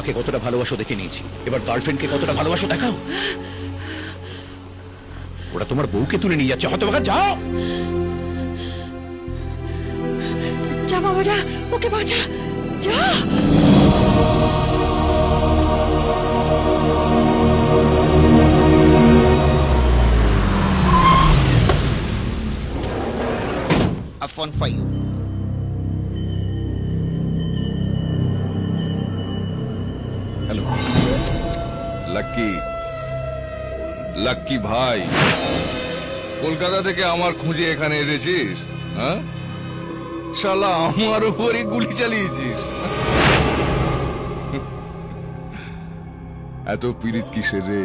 মাকে কতটা ভালোবাসো দেখে নিয়েছি, এবার গার্লফ্রেন্ডকে কতটা ভালোবাসো দেখাও। ওরা তোমার বউকে তুলে নিয়ে যাচ্ছে, হতভাগা, যাও। যা বাবা যা, ওকে বাঁচা, যা। A phone for you. Hello. Lucky, lucky ভাই, কলকাতা থেকে আমার খুঁজে এখানে এসেছিস? হ্যাঁ, শালা আমার উপরই গুলি চালিয়েছিস। এত পীড়িত কিসের রে?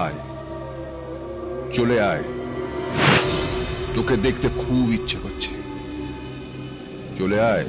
আয়, চলে আয়, তোকে দেখতে খুব ইচ্ছে করছে, চলে আয়।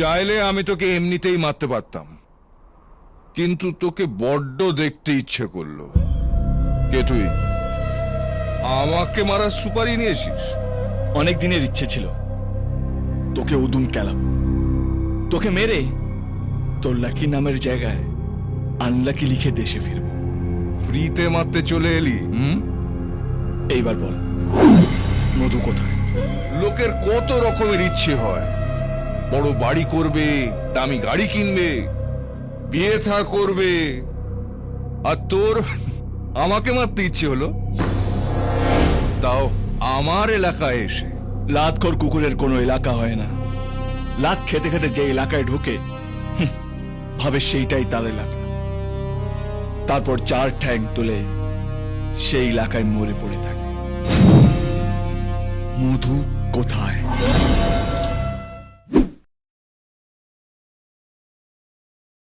চাইলে আমি তোকে এমনিতেই মারতে পারতাম, কিন্তু তোকে বড্ড দেখতে ইচ্ছে করলো। কে তুই? আমাকে মারার সুপারি নিয়েছিস? অনেক দিনের ইচ্ছে ছিল তোকে উদুম কেলাবো, তোকে মেরে তোর লাকি নামের জায়গায় আনলাকি লিখে দেশে ফিরবো। ফ্রিতে মারতে চলে এলি? এইবার বল, মধু কোথায়? লোকের কত রকমের ইচ্ছে হয়, বড় বাড়ি করবে, দামি গাড়ি কিনবে, বিয়ে থা করবে, আর তোর আমাকে মারতে ইচ্ছে হলো, তাও আমার এলাকায় এসে। লাতখোর কুকুরের কোনো এলাকা হয় না, লাত খেতে খেতে যে এলাকায় ঢুকে ভাবে সেইটাই তার এলাকা, তারপর চার ঠ্যাং তুলে সেই এলাকায় মরে পড়ে থাকে। মধু কোথায়?